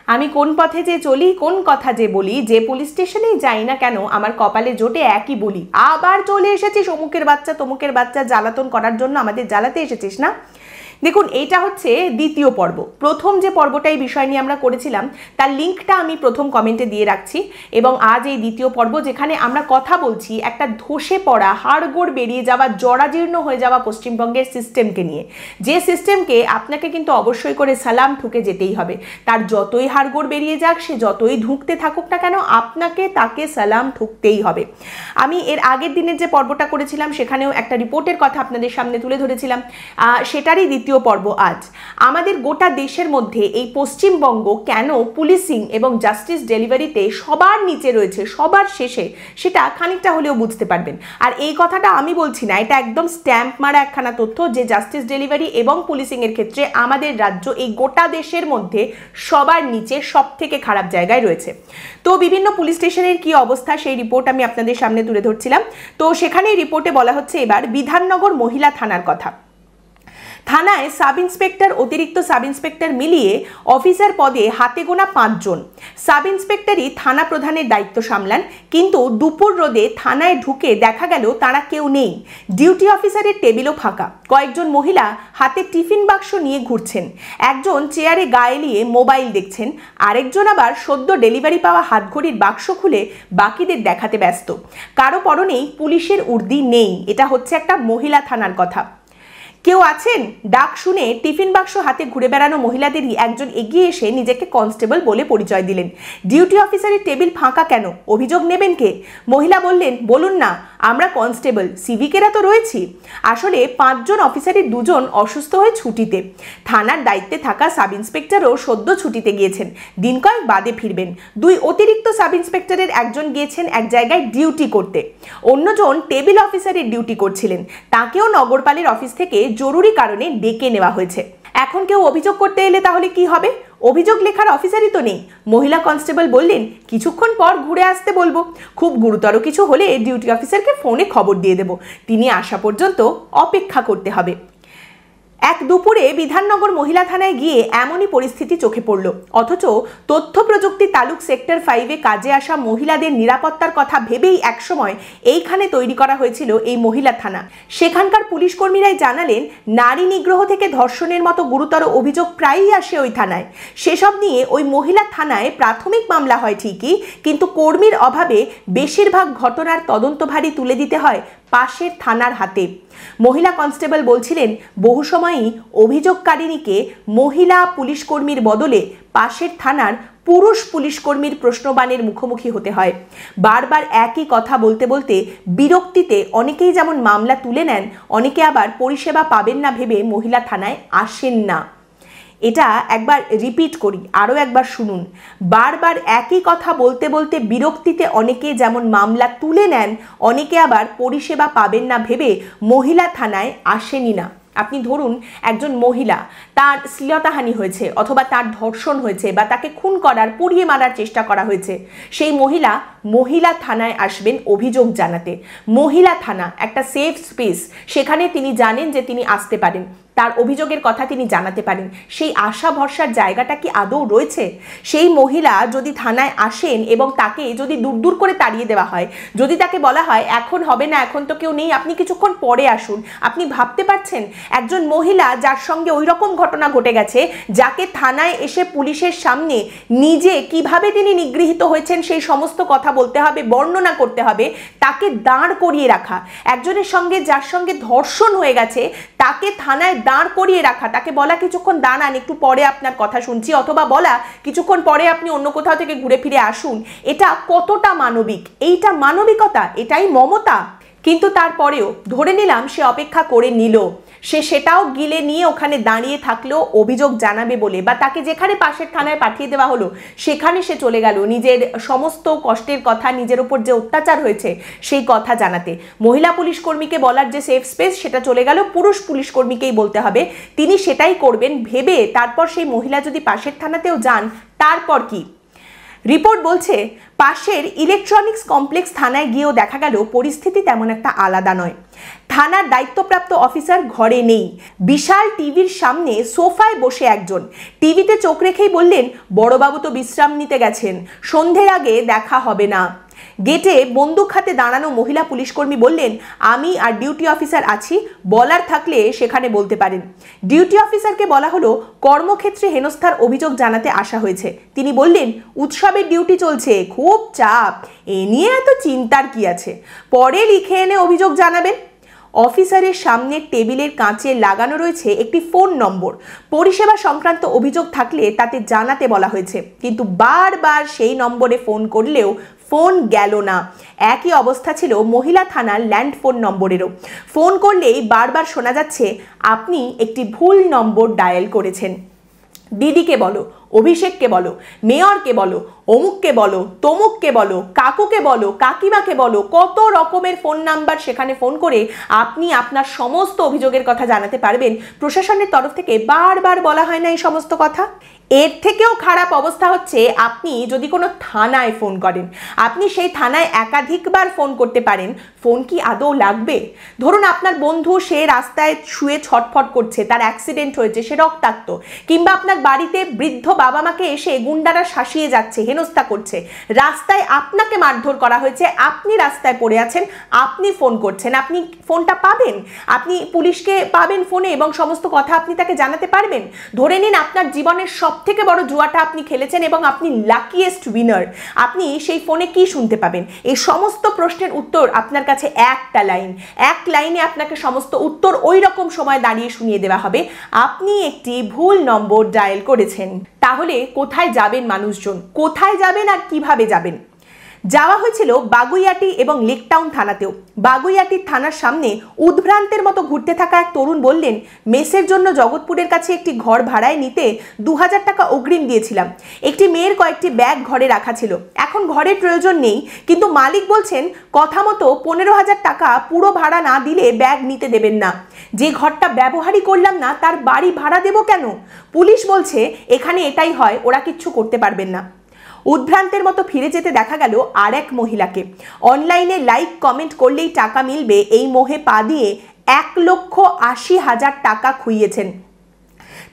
আমি কোন পথে যে চলি, কোন কথা যে বলি, যে পুলিশ স্টেশনেই যাই না কেন আমার কপালে জোটে একই বলি, আবার চলে এসেছিস অমুকের বাচ্চা তমুকের বাচ্চা, জ্বালাতন করার জন্য আমাদের জ্বালাতে এসেছিস না। দেখুন, এটা হচ্ছে দ্বিতীয় পর্ব। প্রথম যে পর্বটা এই বিষয় নিয়ে আমরা করেছিলাম তার লিঙ্কটা আমি প্রথম কমেন্টে দিয়ে রাখছি, এবং আজ এই দ্বিতীয় পর্ব যেখানে আমরা কথা বলছি একটা ধসে পড়া, হাড়গোড় বেরিয়ে যাওয়া, জরাজীর্ণ হয়ে যাওয়া পশ্চিমবঙ্গের সিস্টেমকে নিয়ে, যে সিস্টেমকে আপনাকে কিন্তু অবশ্যই করে সালাম ঠুকে যেতেই হবে। তার যতই হাড়গোড় বেরিয়ে যাক, সে যতই ধুঁকতে থাকুক না কেন, আপনাকে তাকে সালাম ঠুকতেই হবে। আমি এর আগের দিনের যে পর্বটা করেছিলাম সেখানেও একটা রিপোর্টের কথা আপনাদের সামনে তুলে ধরেছিলাম, সেটারই দ্বিতীয় পর্ব আজ। আমাদের গোটা দেশের মধ্যে এই পশ্চিমবঙ্গ কেন পুলিশিং এবং জাস্টিস ডেলিভারিতে সবার নিচে রয়েছে, সবার শেষে, সেটা খানিকটা হলেও বুঝতে পারবেন। আর এই কথাটা আমি বলছি না, এটা একদম স্ট্যাম্প মারা একখানা তথ্য যে জাস্টিস ডেলিভারি এবং পুলিশিংয়ের ক্ষেত্রে আমাদের রাজ্য এই গোটা দেশের মধ্যে সবার নিচে, সব থেকে খারাপ জায়গায় রয়েছে। তো বিভিন্ন পুলিশ স্টেশনের কি অবস্থা সেই রিপোর্ট আমি আপনাদের সামনে তুলে ধরছিলাম। তো সেখানে রিপোর্টে বলা হচ্ছে এবার বিধাননগর মহিলা থানার কথা। থানায় সাব ইন্সপেক্টর, অতিরিক্ত সাব ইন্সপেক্টর মিলিয়ে অফিসার পদে হাতে গোনা 5 জন। সাব ইন্সপেক্টরই থানা প্রধানের দায়িত্ব সামলান, কিন্তু দুপুর রোদে থানায় ঢুকে দেখা গেল তারা কেউ নেই। ডিউটি অফিসারের টেবিলও ফাঁকা। কয়েকজন মহিলা হাতে টিফিন বাক্স নিয়ে ঘুরছেন, একজন চেয়ারে গায়ে নিয়ে মোবাইল দেখছেন, আরেকজন আবার সদ্য ডেলিভারি পাওয়া হাতঘড়ির বাক্স খুলে বাকিদের দেখাতে ব্যস্ত। কারো পরনেই পুলিশের উর্দি নেই। এটা হচ্ছে একটা মহিলা থানার কথা। কেউ আছেন? ডাক শুনে টিফিন বাক্স হাতে ঘুরে বেড়ানো মহিলাদেরই একজন এগিয়ে এসে নিজেকে কনস্টেবল বলে পরিচয় দিলেন। ডিউটি অফিসারের টেবিল ফাঁকা কেন? অভিযোগ নেবেন কে? মহিলা বললেন, বলুন না, আমরা কনস্টেবল, সিভিকেরা তো রয়েছি। আসলে 5 জন অফিসারের 2 জন অসুস্থ হয়ে ছুটিতে। থানার দায়িত্বে থাকা সাব ইন্সপেক্টরও সদ্য ছুটিতে গিয়েছেন, দিন কয়েক বাদে ফিরবেন। 2 অতিরিক্ত সাব ইন্সপেক্টরের একজন গিয়েছেন এক জায়গায় ডিউটি করতে, অন্যজন টেবিল অফিসারের ডিউটি করছিলেন। তাকেও নগরপালের অফিস থেকে জরুরি কারণে ডেকে নেওয়া হয়েছে। এখন কেউ অভিযোগ করতে এলে তাহলে কি হবে? অভিযোগ লেখার অফিসারই তো নেই। মহিলা কনস্টেবল বললেন, কিছুক্ষণ পর ঘুরে আসতে বলবো। খুব গুরুতর কিছু হলে ডিউটি অফিসারকে ফোনে খবর দিয়ে দেব, তিনি আসা পর্যন্ত অপেক্ষা করতে হবে। এক দুপুরে বিধাননগর মহিলা থানায় গিয়ে এমনই পরিস্থিতি চোখে পড়ল। অথচ তথ্য প্রযুক্তি তালুক সেক্টর 5-এ কাজে আসা মহিলাদের নিরাপত্তার কথা ভেবেই একসময় এইখানে তৈরি করা হয়েছিল এই মহিলা থানা। সেখানকার পুলিশ কর্মীরাই জানালেন, নারী নিগ্রহ থেকে ধর্ষণের মতো গুরুতর অভিযোগ প্রায়ই আসে ওই থানায়। সেসব নিয়ে ওই মহিলা থানায় প্রাথমিক মামলা হয় ঠিকই, কিন্তু কর্মীর অভাবে বেশিরভাগ ঘটনার তদন্তভারই তুলে দিতে হয় পাশের থানার হাতে। মহিলা কনস্টেবল বলছিলেন, বহু সময়ই অভিযোগকারিণীকে মহিলা পুলিশ কর্মীর বদলে পাশের থানার পুরুষ পুলিশ কর্মীর প্রশ্নবাণের মুখোমুখি হতে হয়। বারবার একই কথা বলতে বলতে বিরক্তিতে অনেকেই যেমন মামলা তুলে নেন, অনেকে আবার পরিষেবা পাবেন না ভেবে মহিলা থানায় আসেন না। এটা একবার রিপিট করি, আরও একবার শুনুন। বারবার একই কথা বলতে বলতে বিরক্তিতে অনেকে যেমন মামলা তুলে নেন, অনেকে আবার পরিষেবা পাবেন না ভেবে মহিলা থানায় আসেনি না। আপনি ধরুন একজন মহিলা, তার শ্লীলতাহানি হয়েছে অথবা তার ধর্ষণ হয়েছে বা তাকে খুন করার, পুড়িয়ে মারার চেষ্টা করা হয়েছে। সেই মহিলা থানায় আসবেন অভিযোগ জানাতে। মহিলা থানা একটা সেফ স্পেস, সেখানে তিনি জানেন যে তিনি আসতে পারেন, তার অভিযোগের কথা তিনি জানাতে পারেন। সেই আশা ভরসার জায়গাটা কি আদৌ রয়েছে? সেই মহিলা যদি থানায় আসেন এবং তাকে যদি দূর দূর করে তাড়িয়ে দেওয়া হয়, যদি তাকে বলা হয় এখন হবে না, এখন তো কেউ নেই, আপনি কিছুক্ষণ পরে আসুন, আপনি ভাবতে পারছেন একজন মহিলা যার সঙ্গে ওই রকম ঘটনা ঘটে গেছে, যাকে থানায় এসে পুলিশের সামনে নিজে কিভাবে তিনি নিগৃহীত হয়েছেন সেই সমস্ত কথা বলতে হবে, বর্ণনা করতে হবে, তাকে দাঁড় করিয়ে রাখা। একজনের সঙ্গে যার সঙ্গে ধর্ষণ হয়ে গেছে তাকে থানায় দাঁড় করিয়ে রাখা, তাকে বলা কিছুক্ষণ দাঁড়ান, একটু পরে আপনার কথা শুনছি, অথবা বলা কিছুক্ষণ পরে আপনি অন্য কোথাও থেকে ঘুরে ফিরে আসুন। এটা কতটা মানবিক? এইটা মানবিকতা? এটাই মমতা? কিন্তু তারপরেও ধরে নিলাম সে অপেক্ষা করে নিল, সে সেটাও গিলে নিয়ে ওখানে দাঁড়িয়ে থাকলো অভিযোগ জানাবে বলে, বা তাকে যেখানে পাশের থানায় পাঠিয়ে দেওয়া হলো সেখানে সে চলে গেল নিজের সমস্ত কষ্টের কথা, নিজের উপর যে অত্যাচার হয়েছে সেই কথা জানাতে। মহিলা পুলিশ কর্মীকে বলার যে সেফ স্পেস, সেটা চলে গেল পুরুষ পুলিশ কর্মীকেই বলতে হবে, তিনি সেটাই করবেন ভেবে তারপর সেই মহিলা যদি পাশের থানাতেও যান তারপর কি? রিপোর্ট বলছে পাশের ইলেকট্রনিক্স কমপ্লেক্স থানায় গিয়েও দেখা গেল পরিস্থিতি তেমন একটা আলাদা নয়। থানার দায়িত্বপ্রাপ্ত অফিসার ঘরে নেই। বিশাল টিভির সামনে সোফায় বসে একজন, টিভিতে চোখ রেখেই বললেন, বড়বাবু তো বিশ্রাম নিতে গেছেন, সন্ধ্যের আগে দেখা হবে না। গেটে বন্দুক হাতে দাঁড়ানো মহিলা পুলিশকর্মী বললেন, আমি আর ডিউটি অফিসার আছি, বলার থাকলে সেখানে বলতে পারেন। ডিউটি অফিসারকে বলা হলো কর্মক্ষেত্রে হেনস্থার অভিযোগ জানাতে আসা হয়েছে। তিনি বললেন, উৎসবের ডিউটি চলছে, খুব চাপ, এ নিয়ে এত চিন্তার কি আছে, পরে লিখে এনে অভিযোগ জানাবেন। অফিসারের সামনের টেবিলের কাঁচে লাগানো রয়েছে একটি ফোন নম্বর, পরিষেবা সংক্রান্ত অভিযোগ থাকলে তাতে জানাতে বলা হয়েছে, কিন্তু বারবার সেই নম্বরে ফোন করলেও ফোন গেল না। একই অবস্থা ছিল মহিলা থানার ল্যান্ড ফোন নম্বরেরও। ফোন করলেই বারবার শোনা যাচ্ছে, আপনি একটি ভুল নম্বর ডায়াল করেছেন। দিদিকে বলো, অভিষেককে বলো, মেয়রকে বলো, অমুককে বলো, তমুককে বলো, কাকুকে বলো, কাকিমাকে বলো, কত রকমের ফোন নাম্বার, সেখানে ফোন করে আপনি আপনার সমস্ত অভিযোগের কথা জানাতে পারবেন। প্রশাসনের তরফ থেকে বারবার বলা হয় না এই সমস্ত কথা। এর থেকেও খারাপ অবস্থা হচ্ছে, আপনি যদি কোনো থানায় ফোন করেন, আপনি সেই থানায় একাধিকবার ফোন করতে পারেন, ফোন কি আদৌ লাগবে? ধরুন আপনার বন্ধু সে রাস্তায় শুয়ে ছটফট করছে, তার অ্যাক্সিডেন্ট হয়েছে, সে রক্তাক্ত, কিংবা আপনার বাড়িতে বৃদ্ধ বাবা মাকে এসে গুন্ডারা শাসিয়ে যাচ্ছে, হেনস্থা করছে, রাস্তায় আপনাকে মারধর করা হয়েছে, আপনি রাস্তায় পড়ে আছেন, আপনি ফোন করছেন, আপনি ফোনটা পাবেন, আপনি পুলিশকে পাবেন ফোনে এবং সমস্ত কথা আপনি তাকে জানাতে পারবেন। ধরে নিন আপনার জীবনের সবথেকে বড় জুয়াটা আপনি খেলেছেন এবং আপনি লাকিয়েস্ট উইনার, আপনি সেই ফোনে কি শুনতে পাবেন? এই সমস্ত প্রশ্নের উত্তর আপনার কাছে একটা লাইন, এক লাইনে আপনাকে সমস্ত উত্তর ওই রকম সময় দাঁড়িয়ে শুনিয়ে দেওয়া হবে, আপনি একটি ভুল নম্বর ডায়াল করেছেন। তাহলে কোথায় যাবেন মানুষজন, কোথায় যাবেন আর কিভাবে যাবেন? যাওয়া হয়েছিল বাগুইআটি এবং লেকটাউন থানাতেও। বাগুইআটির থানার সামনে উদ্ভ্রান্তের মতো ঘুরতে থাকা এক তরুণ বললেন, মেসের জন্য জগৎপুরের কাছে একটি ঘর ভাড়ায় নিতে 2000 টাকা অগ্রিম দিয়েছিলাম, একটি মেয়ের কয়েকটি ব্যাগ ঘরে রাখা ছিল, এখন ঘরের প্রয়োজন নেই, কিন্তু মালিক বলছেন কথা মতো 15,000 টাকা পুরো ভাড়া না দিলে ব্যাগ নিতে দেবেন না। যে ঘরটা ব্যবহারই করলাম না তার বাড়ি ভাড়া দেব কেন? পুলিশ বলছে এখানে এটাই হয়, ওরা কিচ্ছু করতে পারবেন না। উদ্ভ্রান্তের মতো ফিরে যেতে দেখা গেল আর এক মহিলাকে। অনলাইনে লাইক কমেন্ট করলেই টাকা মিলবে এই মোহে পা দিয়ে 1,80,000 টাকা খুইয়েছেন।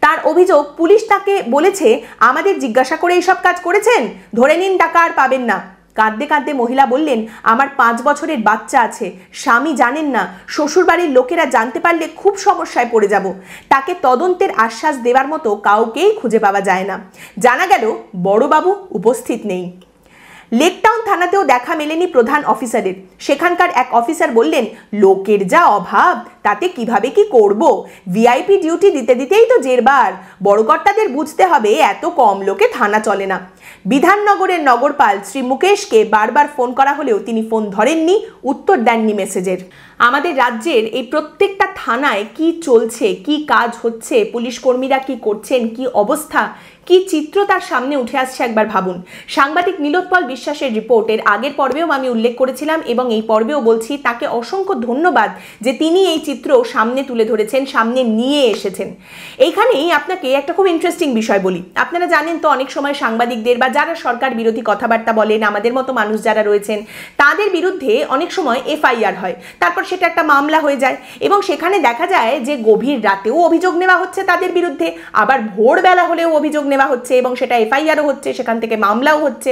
তার অভিযোগ, পুলিশ তাকে বলেছে আমাদের জিজ্ঞাসা করে এইসব কাজ করেছেন, ধরে নিন টাকা আর পাবেন না। কাঁদতে কাঁদতে মহিলা বললেন, আমার 5 বছরের বাচ্চা আছে, স্বামী জানেন না, শ্বশুরবাড়ির লোকেরা জানতে পারলে খুব সমস্যায় পড়ে যাব। তাকে তদন্তের আশ্বাস দেওয়ার মতো কাউকেই খুঁজে পাওয়া যায় না। জানা গেল বড়বাবু উপস্থিত নেই। লেকটাউন থানাতেও দেখা মেলেনি প্রধান অফিসারের। সেখানকার এক অফিসার বললেন, লোকের যা অভাব, তাতে কিভাবে কি করব, ভিআইপি ডিউটি দিতে দিতেই তো জেরবার, বড়কর্তাদের বুঝতে হবে এত কম লোকে থানা চলে না। বিধাননগরের নগরপাল শ্রী মুকেশকে বারবার ফোন করা হলেও তিনি ফোন ধরেননি, উত্তর দেননি মেসেজের। আমাদের রাজ্যের এই প্রত্যেকটা থানায় কি চলছে, কি কাজ হচ্ছে, পুলিশ কর্মীরা কি করছেন, কি অবস্থা, কি চিত্র তার সামনে উঠে আসছে একবার ভাবুন। সাংবাদিক নীলোৎপল বিশ্বাসের রিপোর্টের আগের পর্বেও আমি উল্লেখ করেছিলাম এবং এই পর্বেও বলছি, তাকে অসংখ্য ধন্যবাদ যে তিনি এই চিত্র সামনে তুলে ধরেছেন, সামনে নিয়ে এসেছেন। এইখানেই আপনাকে একটা খুব ইন্টারেস্টিং বিষয় বলি। আপনারা জানেন তো অনেক সময় সাংবাদিকদের বা যারা সরকার বিরোধী কথাবার্তা বলেন, আমাদের মতো মানুষ যারা রয়েছেন, তাদের বিরুদ্ধে অনেক সময় এফআইআর হয়, তারপর সেটা একটা মামলা হয়ে যায় এবং সেখানে দেখা যায় যে গভীর রাতেও অভিযোগ নেওয়া হচ্ছে তাদের বিরুদ্ধে, আবার ভোরবেলা হলেও অভিযোগ নেওয়া হচ্ছে এবং সেটা এফআইআরও হচ্ছে, সেখান থেকে মামলাও হচ্ছে।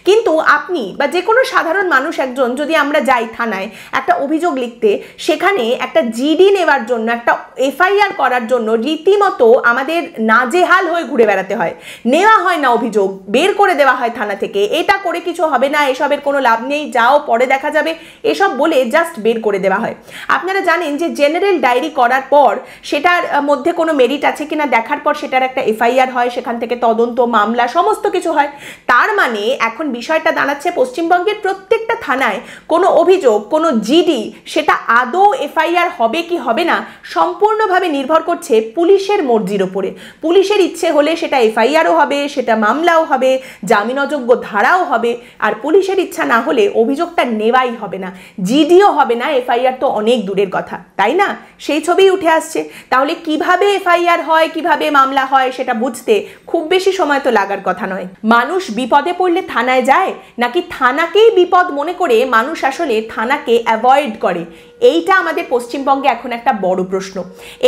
কিন্তু আপনি বা যে কোনো সাধারণ মানুষ একজন যদি আমরা যাই থানায় একটা অভিযোগ লিখতে, সেখানে একটা জিডি নেওয়ার জন্য, একটা এফআইআর করার জন্য রীতিমতো আমাদের নাজেহাল হয়ে ঘুরে বেড়াতে হয়। নেওয়া হয় না অভিযোগ, বের করে দেওয়া হয় থানা থেকে, এটা করে কিছু হবে না, এসবের কোনো লাভ নেই, যাও পরে দেখা যাবে, এসব বলে জাস্ট বের করে দেওয়া হয়। আপনারা জানেন যে জেনারেল ডায়েরি করার পর সেটার মধ্যে কোনো মেরিট আছে কিনা দেখার পর সেটার একটা এফআইআর হয়, সেখান থেকে তদন্ত, মামলা সমস্ত কিছু হয়। তার মানে এখন বিষয়টা দাঁড়াচ্ছে পশ্চিমবঙ্গের প্রত্যেকটা থানায় কোনো অভিযোগ, কোনো জিডি, সেটা আদৌ এফআইআর হবে হবে কি হবে না সম্পূর্ণভাবে নির্ভর করছে পুলিশের মর্জির ওপরে। পুলিশের ইচ্ছে হলে সেটা এফআইআরও হবে, সেটা মামলাও হবে, জামিনযোগ্য ধারাও হবে, আর পুলিশের ইচ্ছা না হলে অভিযোগটা নেওয়াই হবে না, জিডিও হবে না, এফআইআর তো অনেক দূরের কথা, তাই না? সেই ছবিই উঠে আসছে। তাহলে কিভাবে এফআইআর হয়, কিভাবে মামলা হয় সেটা বুঝতে খুব বেশি সময় তো লাগার কথা নয়। মানুষ বিপদে পড়লে থানায় যায়, নাকি থানাকেই বিপদ মনে করে মানুষ আসলে থানাকে অ্যাভয়েড করে? এইটা আমাদের পশ্চিমবঙ্গে এখন একটা বড় প্রশ্ন।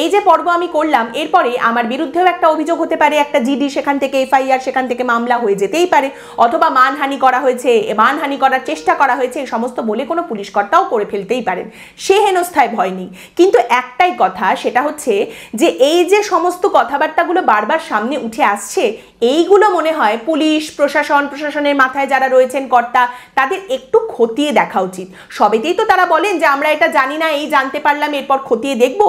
এই যে পর্ব আমি করলাম, এরপরে আমার বিরুদ্ধেও একটা অভিযোগ হতে পারে, একটা জিডি, সেখান থেকে এফআইআর, সেখান থেকে মামলা হয়ে যেতেই পারে, অথবা মানহানি করা হয়েছে, মানহানি করার চেষ্টা করা হয়েছে, এই সমস্ত বলে কোনো পুলিশ কর্তাও করে ফেলতেই পারেন, সে হেনস্থায় ভয় নেই। কিন্তু একটাই কথা, সেটা হচ্ছে যে এই যে সমস্ত কথাবার্তাগুলো বারবার সামনে উঠে আসছে, এইগুলো মনে হয় পুলিশ প্রশাসনের মাথায় যারা রয়েছেন কর্তা, তাদের একটু খতিয়ে দেখা উচিত। সবেতেই তো তারা বলেন যে আমরা এটা জানি না, এই জানতে পারলাম এরপর খতিয়ে দেখব,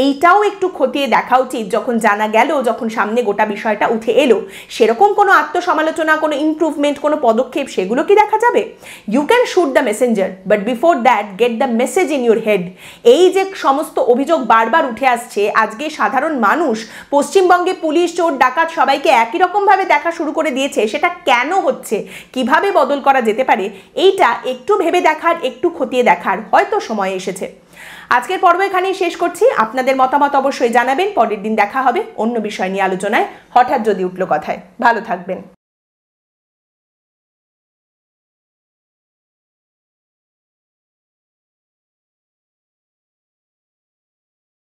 এইটাও একটু খতিয়ে দেখা উচিত। যখন জানা গেল, যখন সামনে গোটা বিষয়টা উঠে এলো, সেরকম কোনো আত্মসমালোচনা, কোনো ইমপ্রুভমেন্ট, কোনো পদক্ষেপ, সেগুলো কি দেখা যাবে? You can shoot the messenger, but before that get the message in your head. এই যে সমস্ত অভিযোগ বারবার উঠে আসছে, আজকে সাধারণ মানুষ পশ্চিমবঙ্গে পুলিশ, চোর, ডাকাত সবাইকে একই রকমভাবে দেখা শুরু করে দিয়েছে। সেটা কেন হচ্ছে, কিভাবে বদল করা যেতে পারে, এইটা একটু ভেবে দেখার, একটু খতিয়ে দেখার হয়তো সময় এসেছে। আজকের পর্ব এখানেই শেষ করছি। আপনাদের মতামত অবশ্যই জানাবেন। পরের দিন দেখা হবে অন্য বিষয় নিয়ে আলোচনায়, হঠাৎ যদি উঠলো কথায়। ভালো থাকবেন।